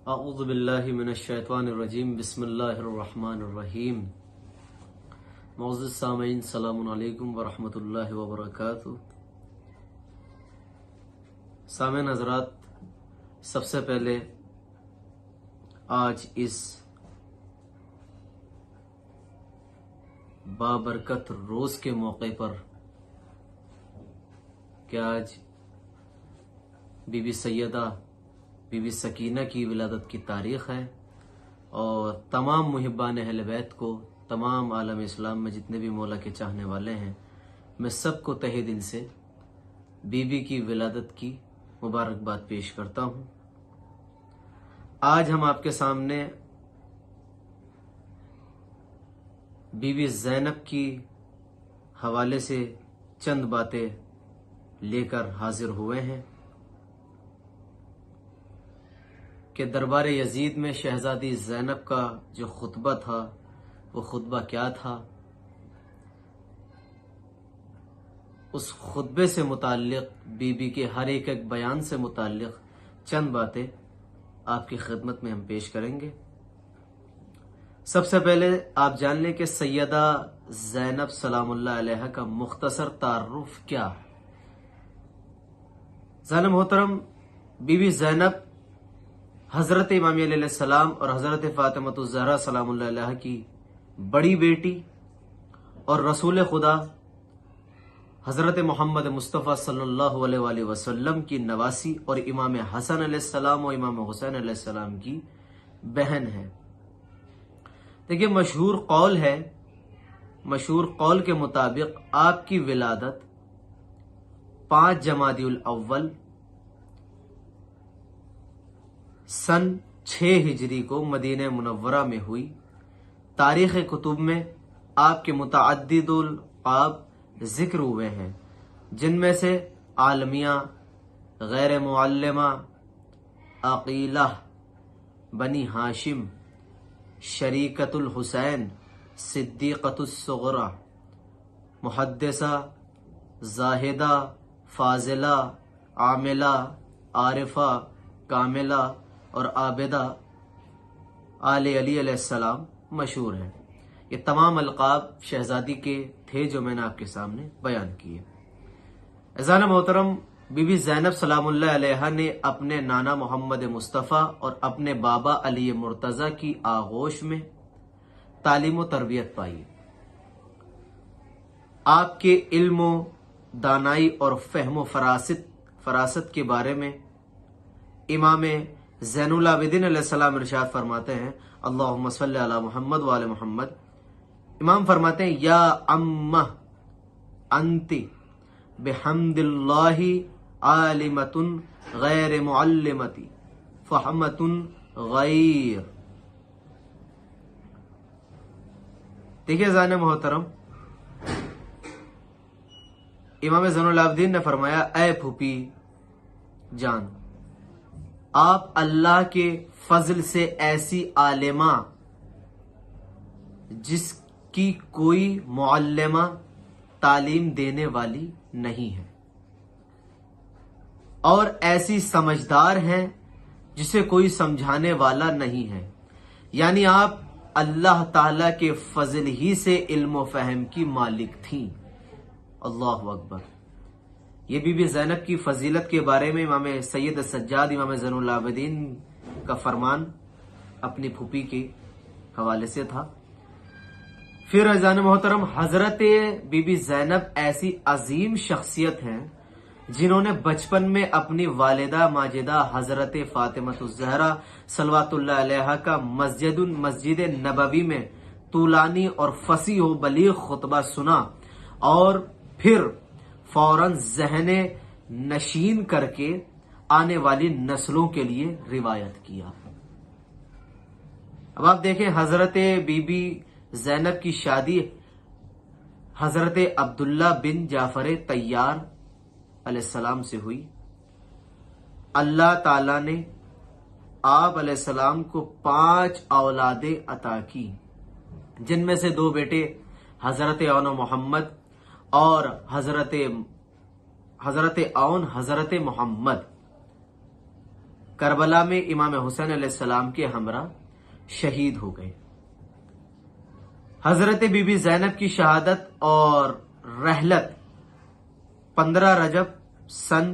اعوذ باللہ من الشیطان الرجیم بسم اللہ الرحمن الرحیم۔ معزز سامعین، السلام علیکم ورحمۃ اللہ وبرکاتہ۔ سامعین حضرات، سب سے پہلے آج اس بابرکت روز کے موقع پر کہ آج بی بی سیدہ بی بی سکینہ کی ولادت کی تاریخ ہے، اور تمام محبان اہل بیت کو، تمام عالم اسلام میں جتنے بھی مولا کے چاہنے والے ہیں، میں سب کو تہہ دل سے بی بی کی ولادت کی مبارکباد پیش کرتا ہوں۔ آج ہم آپ کے سامنے بی بی زینب کی حوالے سے چند باتیں لے کر حاضر ہوئے ہیں کہ دربار یزید میں شہزادی زینب کا جو خطبہ تھا وہ خطبہ کیا تھا، اس خطبے سے متعلق، بی بی کے ہر ایک بیان سے متعلق چند باتیں آپ کی خدمت میں ہم پیش کریں گے۔ سب سے پہلے آپ جان لیں کہ سیدہ زینب سلام اللہ علیہ کا مختصر تعارف کیا ہے۔ زینب محترم، بی بی زینب حضرت امام علیہ السلام اور حضرت فاطمہ الزہرا سلام اللہ علیہ کی بڑی بیٹی اور رسول خدا حضرت محمد مصطفیٰ صلی اللہ علیہ وآلہ وسلم کی نواسی اور امام حسن علیہ السلام اور امام حسین علیہ السلام کی بہن ہے۔ دیکھیے، مشہور قول کے مطابق آپ کی ولادت 5 جمادی الاول سن 6 ہجری کو مدینہ منورہ میں ہوئی۔ تاریخ کتب میں آپ کے متعدد القاب ذکر ہوئے ہیں، جن میں سے عالمیہ، غیر معلمہ، عقیلہ، بنی ہاشم، شریکت الحسین، صدیقۃ الصغرا، محدثہ، زاہدہ، فاضلہ، عاملہ، عارفہ، کاملہ اور عابدہ آل علی علیہ السلام مشہور ہیں۔ یہ تمام القاب شہزادی کے تھے جو میں نے آپ کے سامنے بیان کیے۔ عزیزان محترم، بی بی زینب سلام اللہ علیہ نے اپنے نانا محمد مصطفیٰ اور اپنے بابا علی مرتضیٰ کی آغوش میں تعلیم و تربیت پائی۔ آپ کے علم و دانائی اور فہم و فراست کے بارے میں امام زین العابدین علیہ السلام ارشاد فرماتے ہیں، اللہم صلی علی محمد وآل محمد۔ امام فرماتے ہیں، یا امہ انت بحمد اللہ عالمۃ غیر معلمۃ فہمۃ غیر۔ دیکھیے زان محترم، امام زین العابدین نے فرمایا، اے پھوپھی جان، آپ اللہ کے فضل سے ایسی عالمہ جس کی کوئی معلمہ تعلیم دینے والی نہیں ہے، اور ایسی سمجھدار ہیں جسے کوئی سمجھانے والا نہیں ہے، یعنی آپ اللہ تعالی کے فضل ہی سے علم و فہم کی مالک تھیں۔ اللہ اکبر۔ یہ بی بی زینب کی فضیلت کے بارے میں امام سید سجاد امام زین العابدین کا فرمان اپنی پھوپھی کے حوالے سے تھا۔ پھر عزیزان محترم، حضرت بی بی زینب ایسی عظیم شخصیت ہیں جنہوں نے بچپن میں اپنی والدہ ماجدہ حضرت فاطمہ الزہرا صلوات اللہ علیہ کا مسجد نبوی میں طولانی اور فصیح و بلیغ خطبہ سنا، اور پھر فوراً ذہن نشین کر کے آنے والی نسلوں کے لیے روایت کیا۔ اب آپ دیکھیں، حضرت بی بی زینب کی شادی حضرت عبداللہ بن جعفر طیار علیہ السلام سے ہوئی۔ اللہ تعالی نے آپ علیہ السلام کو 5 اولادیں عطا کی، جن میں سے 2 بیٹے حضرت اون محمد اور حضرت محمد۔ کربلا میں امام حسین علیہ السلام کے ہمراہ شہید ہو گئے۔ حضرت بی بی زینب کی شہادت اور رحلت 15 رجب سن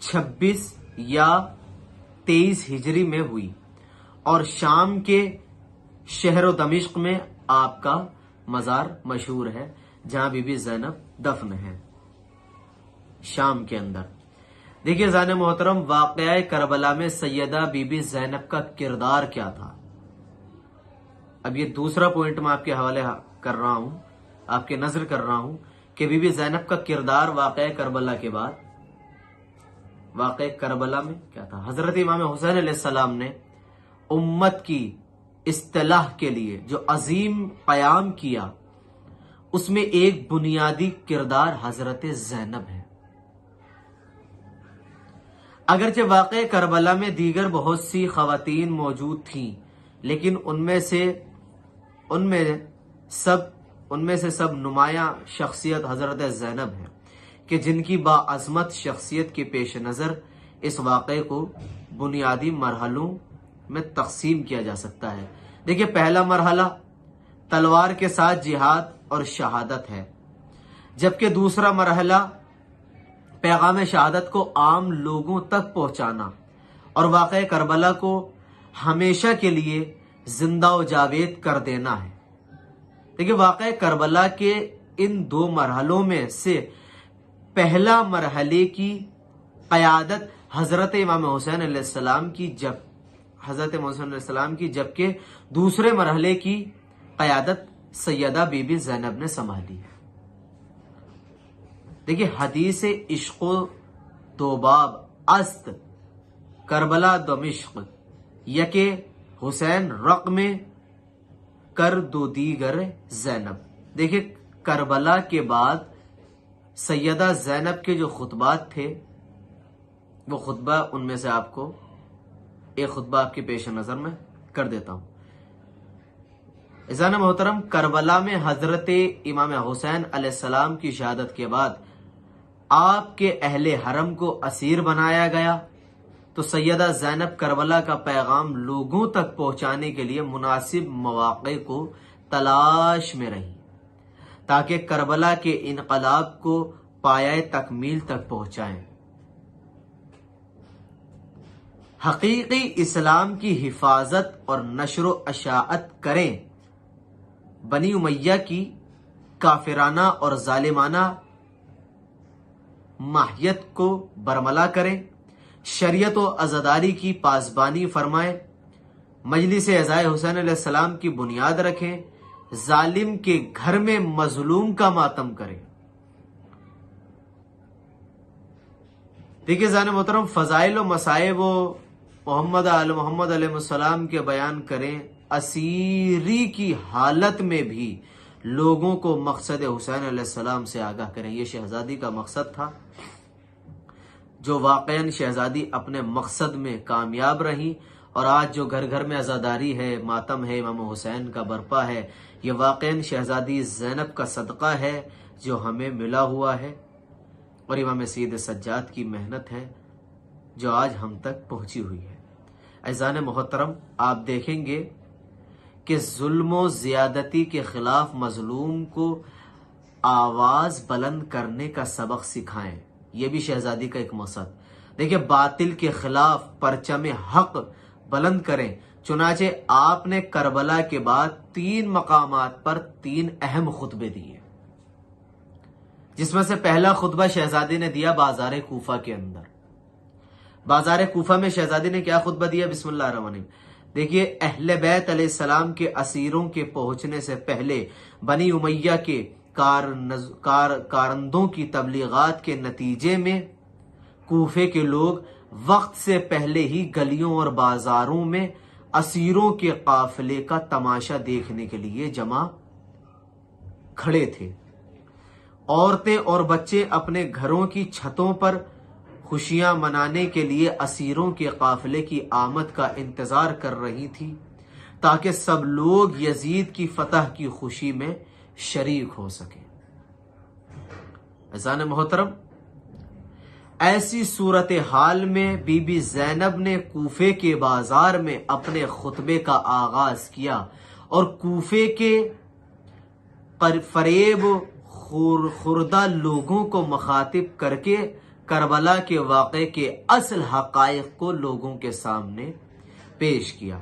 26 یا 23 ہجری میں ہوئی اور شام کے شہر و دمشق میں آپ کا مزار مشہور ہے، جہاں بی بی زینب دفن ہے، شام کے اندر۔ دیکھیے زان محترم، واقعہ کربلا میں سیدہ بی بی زینب کا کردار کیا تھا؟ اب یہ دوسرا پوائنٹ میں آپ کے حوالے کر رہا ہوں، آپ کے نظر کر رہا ہوں کہ بی بی زینب کا کردار واقعہ کربلا کے بعد واقعہ کربلا میں کیا تھا۔ حضرت امام حسین علیہ السلام نے امت کی اصلاح کے لیے جو عظیم قیام کیا، اس میں ایک بنیادی کردار حضرت زینب ہے۔ اگرچہ واقعہ کربلا میں دیگر بہت سی خواتین موجود تھیں، لیکن ان میں سے سب نمایاں شخصیت حضرت زینب ہے کہ جن کی باعظمت شخصیت کے پیش نظر اس واقعے کو بنیادی مرحلوں میں تقسیم کیا جا سکتا ہے۔ دیکھیے، پہلا مرحلہ تلوار کے ساتھ جہاد اور شہادت ہے، جبکہ دوسرا مرحلہ پیغام شہادت کو عام لوگوں تک پہنچانا اور واقعہ کربلا کو ہمیشہ کے لیے زندہ و جاوید کر دینا ہے۔ دیکھیے، واقعہ کربلا کے ان دو مرحلوں میں سے پہلا مرحلے کی قیادت حضرت امام حسین علیہ السلام کی جبکہ دوسرے مرحلے کی قیادت سیدہ بی بی زینب نے سنبھالی ہے۔ دیکھیے، حدیث عشق و دوباب است کربلا دمشق یکے حسین رقم کر دو دیگر زینب۔ دیکھیے، کربلا کے بعد سیدہ زینب کے جو خطبات تھے، وہ خطبہ ان میں سے آپ کو ایک خطبہ آپ کے پیش نظر میں کر دیتا ہوں۔ عزیزان محترم، کربلا میں حضرت امام حسین علیہ السلام کی شہادت کے بعد آپ کے اہل حرم کو اسیر بنایا گیا، تو سیدہ زینب کربلا کا پیغام لوگوں تک پہنچانے کے لیے مناسب مواقع کو تلاش میں رہی تاکہ کربلا کے انقلاب کو پایۂ تکمیل تک پہنچائیں، حقیقی اسلام کی حفاظت اور نشر و اشاعت کریں، بنی امیہ کی کافرانہ اور ظالمانہ ماہیت کو برملا کریں، شریعت و عزاداری کی پاسبانی فرمائیں، مجلس عزائے حسین علیہ السلام کی بنیاد رکھیں، ظالم کے گھر میں مظلوم کا ماتم کریں۔ دیکھیے زان محترم، فضائل و مصائب و محمد علیہ السلام کے بیان کریں، اسیری کی حالت میں بھی لوگوں کو مقصد حسین علیہ السلام سے آگاہ کریں۔ یہ شہزادی کا مقصد تھا، جو واقعاً شہزادی اپنے مقصد میں کامیاب رہی، اور آج جو گھر گھر میں عزاداری ہے، ماتم ہے، امام حسین کا برپا ہے، یہ واقعاً شہزادی زینب کا صدقہ ہے جو ہمیں ملا ہوا ہے، اور امام سید سجاد کی محنت ہے جو آج ہم تک پہنچی ہوئی ہے۔ عزیزان محترم، آپ دیکھیں گے کہ ظلم و زیادتی کے خلاف مظلوم کو آواز بلند کرنے کا سبق سکھائیں، یہ بھی شہزادی کا ایک مقصد۔ دیکھیں، باطل کے خلاف پرچم حق بلند کریں، چنانچہ آپ نے کربلا کے بعد 3 مقامات پر 3 اہم خطبے دیے، جس میں سے پہلا خطبہ شہزادی نے دیا بازار کوفہ کے اندر۔ بازار کوفہ میں شہزادی نے کیا خطبہ دیا؟ بسم اللہ الرحمن الرحیم۔ دیکھیے، اہل بیت علیہ السلام کے اسیروں کے پہنچنے سے پہلے بنی امیہ کے کارندوں کی تبلیغات کے نتیجے میں کوفے کے لوگ وقت سے پہلے ہی گلیوں اور بازاروں میں اسیروں کے قافلے کا تماشا دیکھنے کے لیے جمع کھڑے تھے۔ عورتیں اور بچے اپنے گھروں کی چھتوں پر خوشیاں منانے کے لیے اسیروں کے قافلے کی آمد کا انتظار کر رہی تھی، تاکہ سب لوگ یزید کی فتح کی خوشی میں شریک ہو سکیں۔ عزیزان محترم، ایسی صورتحال میں بی بی زینب نے کوفے کے بازار میں اپنے خطبے کا آغاز کیا اور کوفے کے فریب خوردہ لوگوں کو مخاطب کر کے کربلا کے واقعے کے اصل حقائق کو لوگوں کے سامنے پیش کیا۔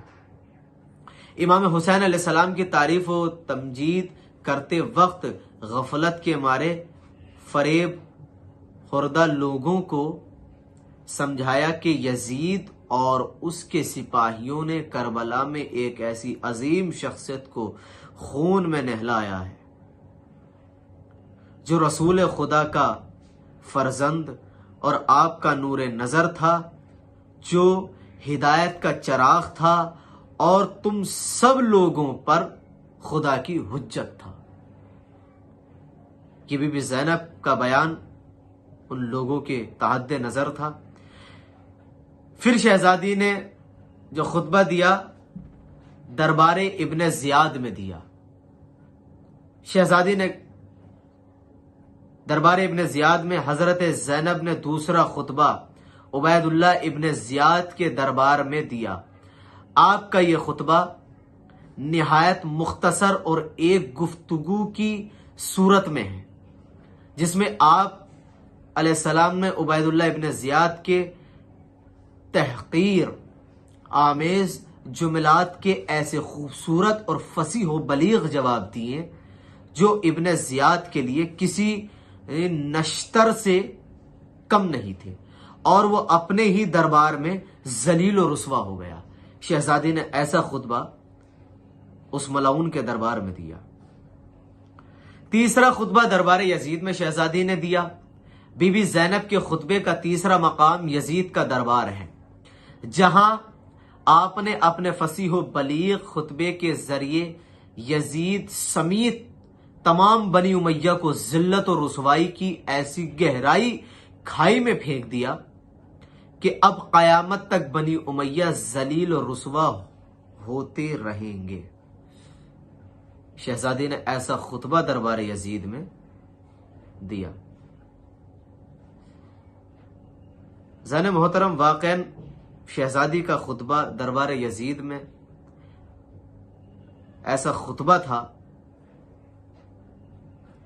امام حسین علیہ السلام کی تعریف و تمجید کرتے وقت غفلت کے مارے فریب خوردہ لوگوں کو سمجھایا کہ یزید اور اس کے سپاہیوں نے کربلا میں ایک ایسی عظیم شخصیت کو خون میں نہلایا ہے جو رسول خدا کا فرزند اور آپ کا نور نظر تھا، جو ہدایت کا چراغ تھا اور تم سب لوگوں پر خدا کی حجت تھا۔ یہ بی بی زینب کا بیان ان لوگوں کے تحت نظر تھا۔ پھر شہزادی نے جو خطبہ دیا دربار ابن زیاد میں دیا۔ شہزادی نے دربار ابن زیاد میں حضرت زینب نے دوسرا خطبہ عبید اللہ ابن زیاد کے دربار میں دیا۔ آپ کا یہ خطبہ نہایت مختصر اور ایک گفتگو کی صورت میں ہے، جس میں آپ علیہ السلام نے عبید اللہ ابن زیاد کے تحقیر آمیز جملات کے ایسے خوبصورت اور فصیح و بلیغ جواب دیے جو ابن زیاد کے لیے کسی نشتر سے کم نہیں تھے، اور وہ اپنے ہی دربار میں ذلیل و رسوا ہو گیا۔ شہزادی نے ایسا خطبہ اس ملعون کے دربار میں دیا۔ تیسرا خطبہ دربار یزید میں شہزادی نے دیا۔ بی بی زینب کے خطبے کا تیسرا مقام یزید کا دربار ہے، جہاں آپ نے اپنے فصیح و بلیغ خطبے کے ذریعے یزید سمیت تمام بنی امیہ کو ذلت و رسوائی کی ایسی گہرائی کھائی میں پھینک دیا کہ اب قیامت تک بنی امیہ ذلیل و رسوا ہوتے رہیں گے۔ شہزادی نے ایسا خطبہ دربار یزید میں دیا۔ زن محترم، واقعاً شہزادی کا خطبہ دربار یزید میں ایسا خطبہ تھا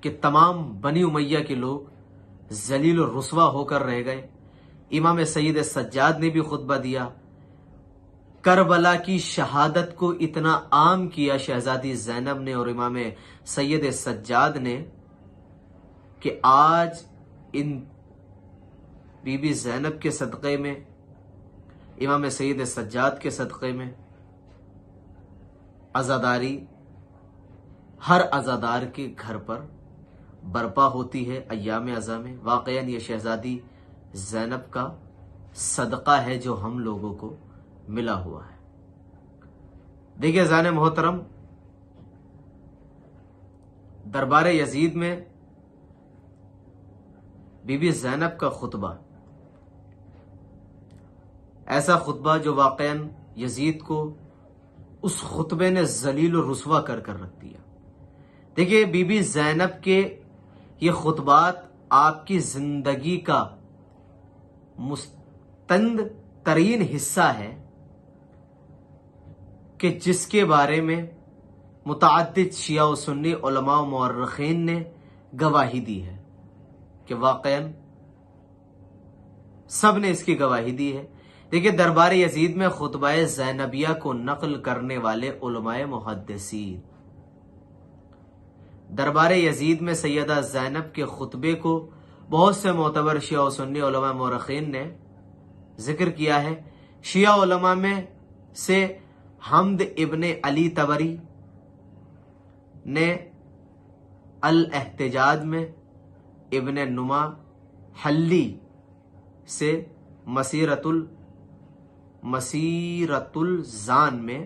کہ تمام بنی امیہ کے لوگ ذلیل و رسوا ہو کر رہ گئے۔ امام سید سجاد نے بھی خطبہ دیا، کربلا کی شہادت کو اتنا عام کیا شہزادی زینب نے اور امام سید سجاد نے کہ آج ان بی بی زینب کے صدقے میں، امام سید سجاد کے صدقے میں عزاداری ہر عزادار کے گھر پر برپا ہوتی ہے ایام عزا میں۔ واقعاً یہ شہزادی زینب کا صدقہ ہے جو ہم لوگوں کو ملا ہوا ہے۔ دیکھیے زان محترم، دربار یزید میں بی بی زینب کا خطبہ ایسا خطبہ جو واقعاً یزید کو اس خطبے نے ذلیل و رسوا کر رکھ دیا۔ دیکھیے بی بی زینب کے یہ خطبات آپ کی زندگی کا مستند ترین حصہ ہے کہ جس کے بارے میں متعدد شیعہ و سنی علماء و مورخین نے گواہی دی ہے کہ واقعاً سب نے اس کی گواہی دی ہے۔ دیکھیے دربار یزید میں خطبہ زینبیہ کو نقل کرنے والے علماء محدثین، دربار یزید میں سیدہ زینب کے خطبے کو بہت سے معتبر شیعہ و سنی علماء مورخین نے ذکر کیا ہے۔ شیعہ علماء میں سے حمد ابن علی طبری نے الاحتجاج میں، ابن نما حلی سے مسیرت الزان میں،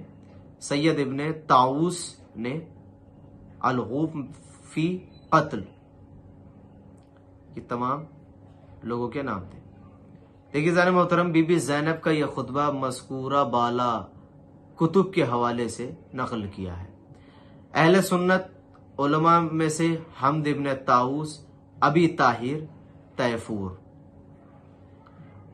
سید ابن طاؤس نے الغوف فی قتل، یہ تمام لوگوں کے نام تھے۔ دیکھیے زان محترم، بی بی زینب کا یہ خطبہ مذکورہ بالا کتب کے حوالے سے نقل کیا ہے۔ اہل سنت علماء میں سے حمد ابن طاؤس، ابی طاہر تیفور،